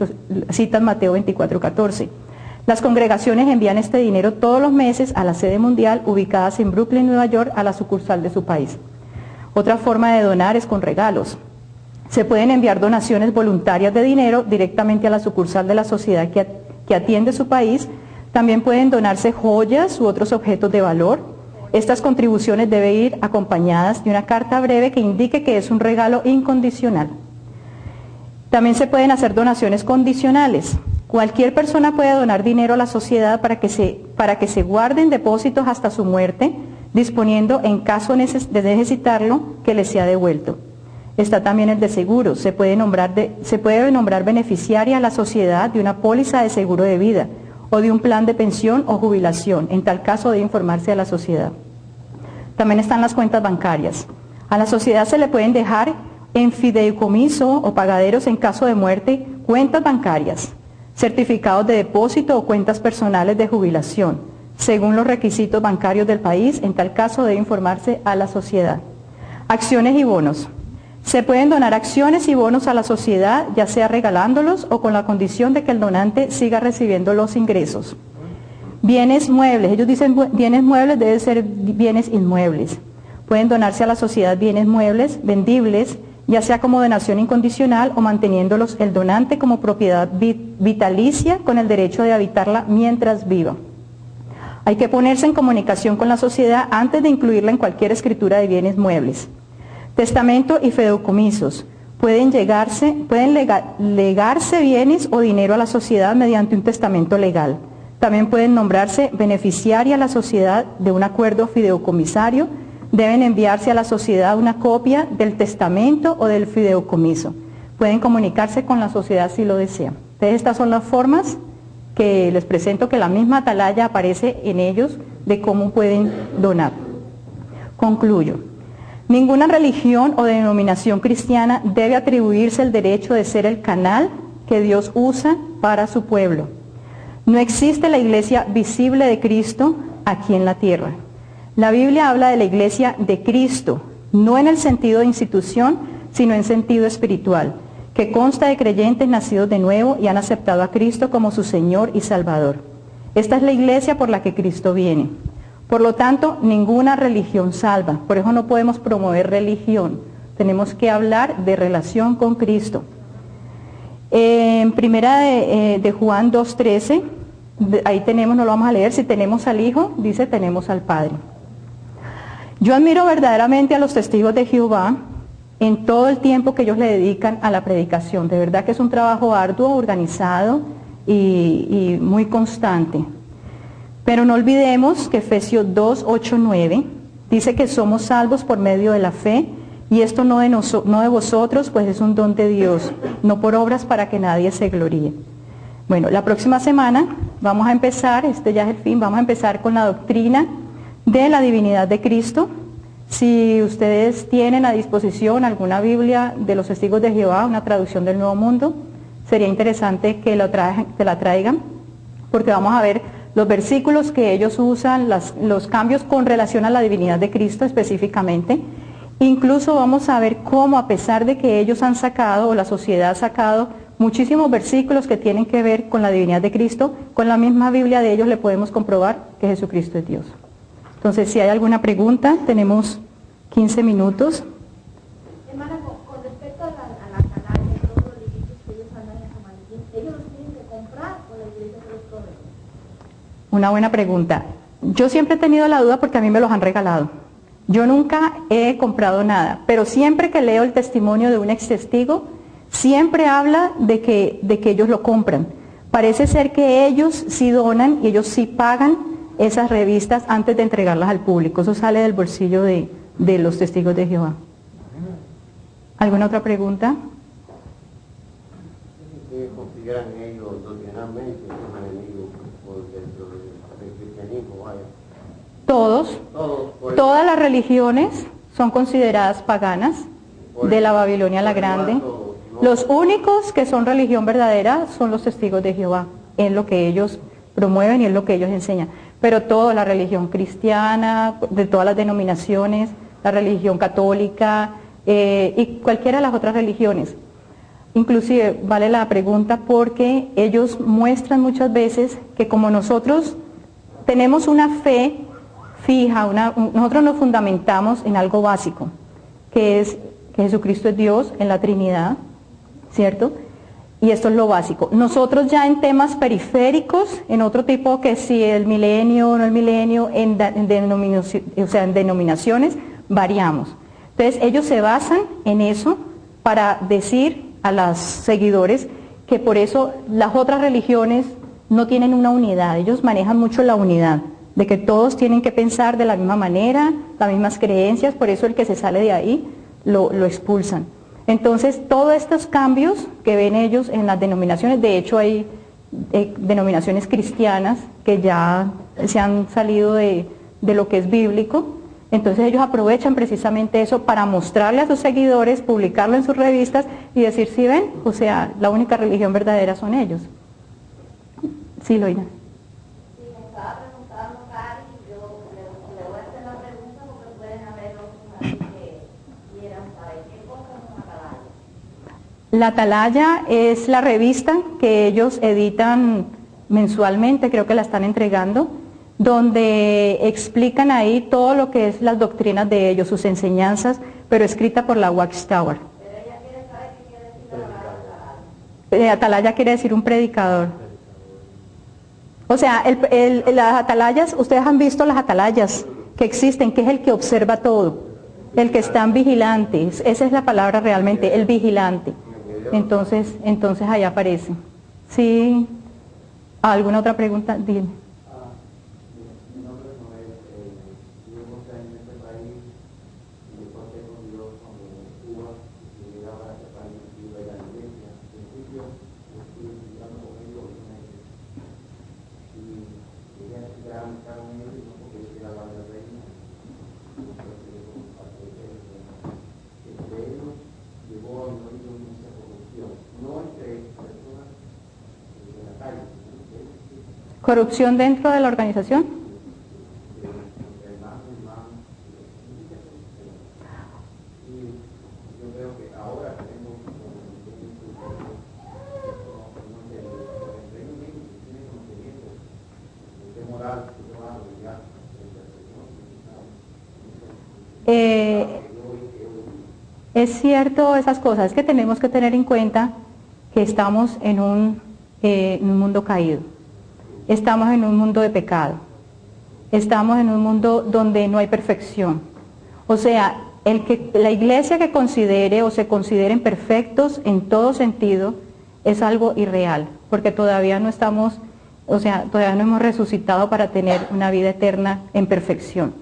Citan Mateo 24:14. Las congregaciones envían este dinero todos los meses a la sede mundial ubicadas en Brooklyn, Nueva York, a la sucursal de su país. Otra forma de donar es con regalos. Se pueden enviar donaciones voluntarias de dinero directamente a la sucursal de la sociedad que atiende su país. También pueden donarse joyas u otros objetos de valor. Estas contribuciones deben ir acompañadas de una carta breve que indique que es un regalo incondicional. También se pueden hacer donaciones condicionales. Cualquier persona puede donar dinero a la sociedad para que se guarden depósitos hasta su muerte, disponiendo en caso de necesitarlo que les sea devuelto. Está también el de seguros. Se puede nombrar beneficiaria a la sociedad de una póliza de seguro de vida o de un plan de pensión o jubilación. En tal caso debe informarse a la sociedad. También están las cuentas bancarias. A la sociedad se le pueden dejar en fideicomiso o pagaderos en caso de muerte cuentas bancarias, certificados de depósito o cuentas personales de jubilación, según los requisitos bancarios del país. En tal caso debe informarse a la sociedad. Acciones y bonos. Se pueden donar acciones y bonos a la sociedad, ya sea regalándolos o con la condición de que el donante siga recibiendo los ingresos. Bienes muebles. Ellos dicen bienes muebles, deben ser bienes inmuebles. Pueden donarse a la sociedad bienes muebles, vendibles, ya sea como donación incondicional o manteniéndolos el donante como propiedad vitalicia con el derecho de habitarla mientras viva. Hay que ponerse en comunicación con la sociedad antes de incluirla en cualquier escritura de bienes muebles. Testamento y fideicomisos. Pueden legarse bienes o dinero a la sociedad mediante un testamento legal. También pueden nombrarse beneficiaria a la sociedad de un acuerdo fideicomisario. Deben enviarse a la sociedad una copia del testamento o del fideicomiso. Pueden comunicarse con la sociedad si lo desean. Entonces, estas son las formas que les presento, que la misma atalaya aparece en ellos, de cómo pueden donar. Concluyo. Ninguna religión o denominación cristiana debe atribuirse el derecho de ser el canal que Dios usa para su pueblo. No existe la iglesia visible de Cristo aquí en la tierra. La Biblia habla de la iglesia de Cristo, no en el sentido de institución, sino en sentido espiritual, que consta de creyentes nacidos de nuevo y han aceptado a Cristo como su Señor y Salvador. Esta es la iglesia por la que Cristo viene. Por lo tanto, ninguna religión salva. Por eso no podemos promover religión. Tenemos que hablar de relación con Cristo. En primera de Juan 2:13, ahí tenemos, no lo vamos a leer, si tenemos al Hijo, dice tenemos al Padre. Yo admiro verdaderamente a los testigos de Jehová en todo el tiempo que ellos le dedican a la predicación. De verdad que es un trabajo arduo, organizado y muy constante. Pero no olvidemos que Efesios 2:8-9 dice que somos salvos por medio de la fe, y esto no de vosotros, pues es un don de Dios, no por obras para que nadie se gloríe. Bueno, la próxima semana vamos a empezar, este ya es el fin, vamos a empezar con la doctrina de la divinidad de Cristo. Si ustedes tienen a disposición alguna Biblia de los Testigos de Jehová, una traducción del Nuevo Mundo, sería interesante que la traigan, porque vamos a ver los versículos que ellos usan, los cambios con relación a la divinidad de Cristo específicamente. Incluso vamos a ver cómo, a pesar de que ellos han sacado, o la sociedad ha sacado, muchísimos versículos que tienen que ver con la divinidad de Cristo, con la misma Biblia de ellos le podemos comprobar que Jesucristo es Dios. Entonces, si hay alguna pregunta, tenemos 15 minutos. Hermana, con respecto a la atalaya y todos los libritos que ellos andan en San Valentín, ¿ellos los tienen que comprar o la iglesia se los provee? Una buena pregunta. Yo siempre he tenido la duda porque a mí me los han regalado. Yo nunca he comprado nada, pero siempre que leo el testimonio de un ex testigo, siempre habla de que ellos lo compran. Parece ser que ellos sí donan y ellos sí pagan esas revistas antes de entregarlas al público. Eso sale del bolsillo de los testigos de Jehová. ¿Alguna otra pregunta? ¿Qué consideran ellos doctrinalmente como enemigos dentro del cristianismo? Vaya. Todos. Todas las religiones son consideradas paganas, de la Babilonia la Grande. Los únicos que son religión verdadera son los testigos de Jehová, en lo que ellos promueven y en lo que ellos enseñan. Pero toda la religión cristiana, de todas las denominaciones, la religión católica y cualquiera de las otras religiones. Inclusive vale la pregunta porque ellos muestran muchas veces que como nosotros tenemos una fe fija, nosotros nos fundamentamos en algo básico, que es que Jesucristo es Dios en la Trinidad, ¿cierto? Y esto es lo básico. Nosotros ya en temas periféricos, en otro tipo que si el milenio o no el milenio, en denominaciones, variamos. Entonces ellos se basan en eso para decir a los seguidores que por eso las otras religiones no tienen una unidad, ellos manejan mucho la unidad, de que todos tienen que pensar de la misma manera, las mismas creencias, por eso el que se sale de ahí lo expulsan. Entonces, todos estos cambios que ven ellos en las denominaciones, de hecho hay denominaciones cristianas que ya se han salido de lo que es bíblico, entonces ellos aprovechan precisamente eso para mostrarle a sus seguidores, publicarlo en sus revistas y decir, sí ven, o sea, la única religión verdadera son ellos. Sí, Loina. La Atalaya es la revista que ellos editan mensualmente, creo que la están entregando, donde explican ahí todo lo que es las doctrinas de ellos, sus enseñanzas, pero escrita por la Watchtower. Atalaya quiere decir un predicador. O sea, las atalayas, ustedes han visto las atalayas que existen, que es el que observa todo, el que están vigilantes, esa es la palabra realmente, el vigilante. Entonces ahí aparece. ¿Sí? ¿Alguna otra pregunta? Dime. Mi nombre no es, vivo 11 años en este país y después tengo Dios cuando Cuba y llegaba a este país y iba a la iglesia. En principio estuve estudiando con ellos y llegué a estudiar a mitad con ellos no porque yo quería hablar de la reina, sino porque yo como parte de ellos. Entre ellos llegó a mi oído mucha corrupción, no entre personas de la calle. ¿Corrupción dentro de la organización? es cierto esas cosas, es que tenemos que tener en cuenta que estamos en un mundo caído, estamos en un mundo de pecado, estamos en un mundo donde no hay perfección. O sea, la iglesia que considere o se consideren perfectos en todo sentido es algo irreal, porque todavía no estamos, o sea, todavía no hemos resucitado para tener una vida eterna en perfección.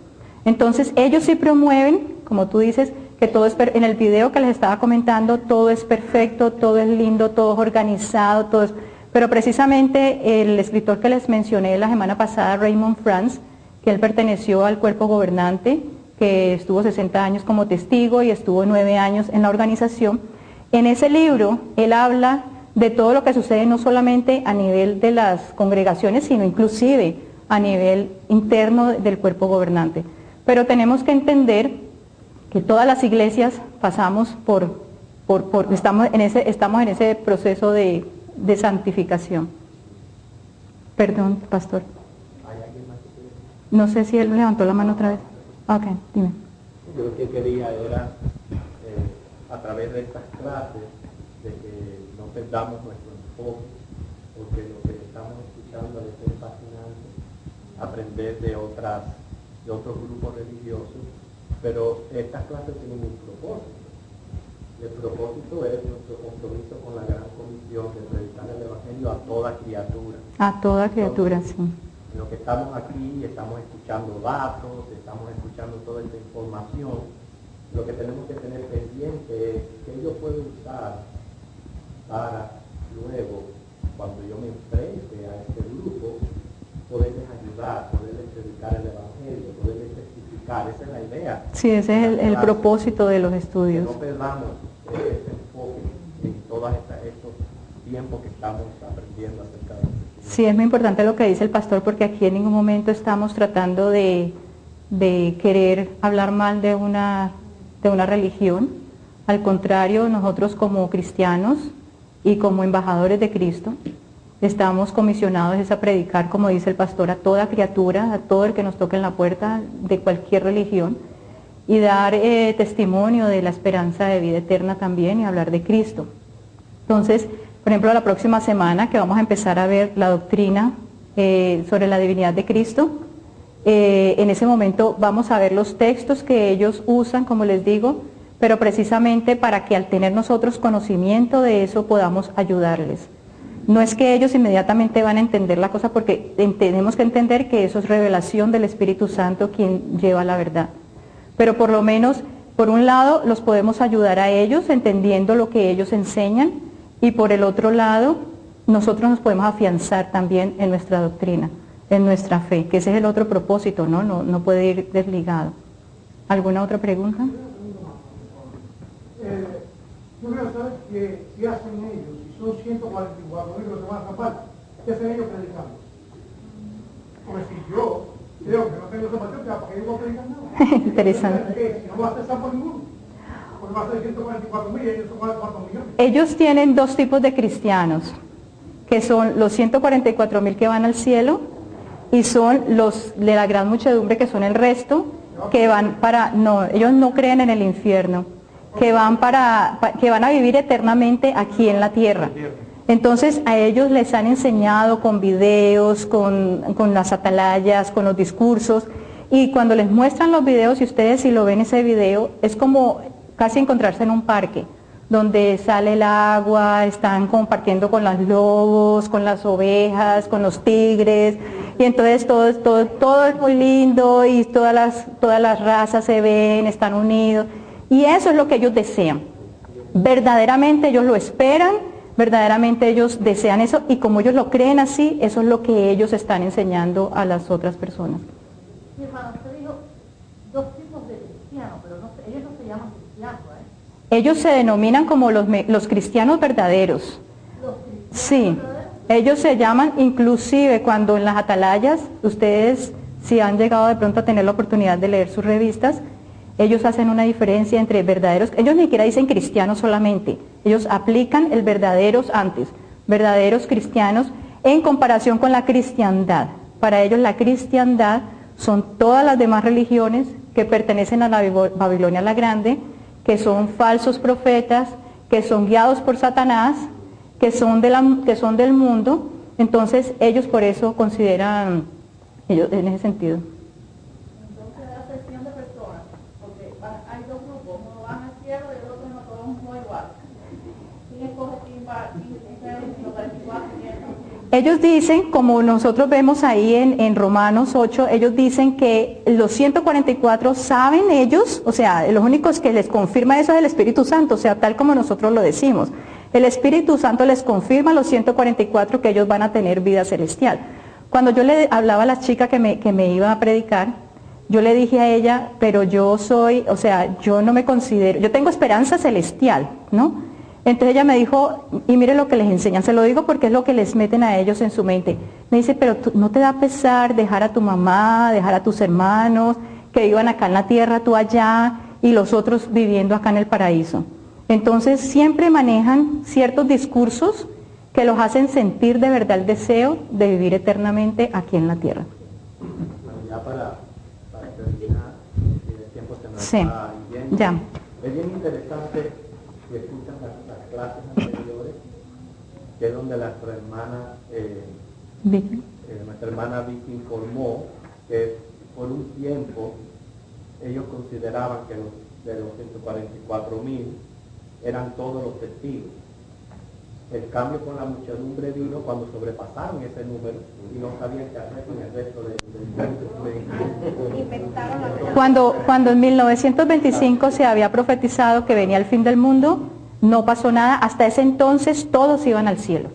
Entonces ellos sí promueven, como tú dices, que todo es, en el video que les estaba comentando, todo es perfecto, todo es lindo, todo es organizado, todo es, pero precisamente el escritor que les mencioné la semana pasada, Raymond Franz, que él perteneció al cuerpo gobernante, que estuvo 60 años como testigo y estuvo 9 años en la organización, en ese libro él habla de todo lo que sucede no solamente a nivel de las congregaciones, sino inclusive a nivel interno del cuerpo gobernante. Pero tenemos que entender que todas las iglesias pasamos estamos en ese proceso de santificación. Perdón, pastor. No sé si él levantó la mano otra vez. Ok, dime. Yo lo que quería era, a través de estas clases, de que no perdamos nuestro enfoque, porque lo que estamos escuchando a veces es fascinante, aprender de otros grupos religiosos, pero estas clases tienen un propósito. El propósito es nuestro compromiso con la gran comisión de predicar el Evangelio a toda criatura. A toda criatura, sí. En lo que estamos aquí, estamos escuchando datos, estamos escuchando toda esta información. Lo que tenemos que tener pendiente es que yo puedo usar para luego, cuando yo me enfrente a este grupo, poderles ayudar, poderles predicar el Evangelio, poderles testificar. Esa es la idea. Sí, ese es el propósito de los estudios. Que no perdamos ese enfoque en todos estos tiempos que estamos aprendiendo acerca de esto. Sí, es muy importante lo que dice el pastor, porque aquí en ningún momento estamos tratando de querer hablar mal de una religión. Al contrario, nosotros como cristianos y como embajadores de Cristo, estamos comisionados a predicar, como dice el pastor, a toda criatura, a todo el que nos toque en la puerta de cualquier religión, y dar testimonio de la esperanza de vida eterna también, y hablar de Cristo. Entonces, por ejemplo, la próxima semana que vamos a empezar a ver la doctrina sobre la divinidad de Cristo, en ese momento vamos a ver los textos que ellos usan, como les digo, pero precisamente para que al tener nosotros conocimiento de eso podamos ayudarles. No es que ellos inmediatamente van a entender la cosa, porque tenemos que entender que eso es revelación del Espíritu Santo quien lleva la verdad. Pero por lo menos, por un lado, los podemos ayudar a ellos entendiendo lo que ellos enseñan, y por el otro lado, nosotros nos podemos afianzar también en nuestra doctrina, en nuestra fe, que ese es el otro propósito, ¿no? No puede ir desligado. ¿Alguna otra pregunta? Yo quiero saber qué hacen ellos, si son 144.000 los que van a escapar, ¿qué hacen ellos predicando? Porque si yo creo que no tengo zapatos, ¿para qué yo voy a predicar nada? Interesante. Si no voy a hacer por ninguno. Porque va a ser 144.000 y ellos son 4 millones. Ellos tienen dos tipos de cristianos, que son los 144.000 que van al cielo, y son los de la gran muchedumbre, que son el resto, que van para, no, ellos no creen en el infierno, que van a vivir eternamente aquí en la tierra. Entonces a ellos les han enseñado con videos, con las atalayas, con los discursos, y cuando les muestran los videos, y ustedes si lo ven ese video, es como casi encontrarse en un parque, donde sale el agua, están compartiendo con los lobos, con las ovejas, con los tigres, y entonces todo es muy lindo, y todas las razas se ven, están unidos, y eso es lo que ellos desean. Verdaderamente ellos lo esperan, verdaderamente ellos desean eso, y como ellos lo creen así, eso es lo que ellos están enseñando a las otras personas. Mi hermano, usted dijo 2 tipos de cristianos, pero ellos no se llaman cristianos, ¿eh? Ellos se denominan como los cristianos verdaderos. Los cristianos Sí, verdaderos. ellos se llaman, inclusive cuando en las atalayas, ustedes si han llegado de pronto a tener la oportunidad de leer sus revistas, ellos hacen una diferencia entre verdaderos, ellos ni siquiera dicen cristianos solamente, ellos aplican el verdaderos antes, verdaderos cristianos en comparación con la cristiandad. Para ellos la cristiandad son todas las demás religiones que pertenecen a la Babilonia la Grande, que son falsos profetas, que son guiados por Satanás, que son del mundo. Entonces ellos por eso consideran, ellos en ese sentido. Entonces la sección de personas, porque hay dos grupos, uno van al cielo y el otro no igual. ¿Quién escoge quién va? Ellos dicen, como nosotros vemos ahí en Romanos 8, ellos dicen que los 144 saben ellos, o sea, los únicos que les confirma eso es el Espíritu Santo, o sea, tal como nosotros lo decimos. El Espíritu Santo les confirma a los 144 que ellos van a tener vida celestial. Cuando yo le hablaba a la chica que me iba a predicar, yo le dije a ella, pero yo soy, o sea, yo no me considero, yo tengo esperanza celestial, ¿no? Entonces ella me dijo, y mire lo que les enseñan, se lo digo porque es lo que les meten a ellos en su mente. Me dice, pero ¿no te da pesar dejar a tu mamá, dejar a tus hermanos, que vivan acá en la tierra, tú allá, y los otros viviendo acá en el paraíso? Entonces siempre manejan ciertos discursos que los hacen sentir de verdad el deseo de vivir eternamente aquí en la tierra. Bueno, ya para terminar, el tiempo se nos Sí, está yendo. ya. Es bien interesante que escuchan las clases anteriores, que es donde nuestra hermana Vicky informó que por un tiempo ellos consideraban que de los 144,000 eran todos los testigos. El cambio con la muchedumbre vino cuando sobrepasaron ese número y no sabían qué hacer con el resto Cuando en 1925 se había profetizado que venía el fin del mundo, no pasó nada. Hasta ese entonces todos iban al cielo.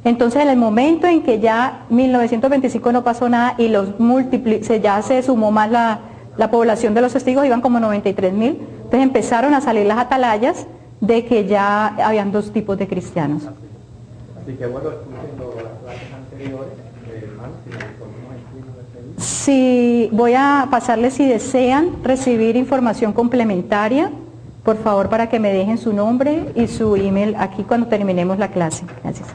Entonces en el momento en que ya 1925 no pasó nada y ya se sumó más la población de los testigos, iban como 93,000, entonces empezaron a salir las atalayas de que ya habían dos tipos de cristianos. Así que bueno, escuchando las clases anteriores, hermanos, si nos podemos inscribir. Si voy a pasarles, si desean recibir información complementaria, por favor, para que me dejen su nombre y su email aquí cuando terminemos la clase. Gracias.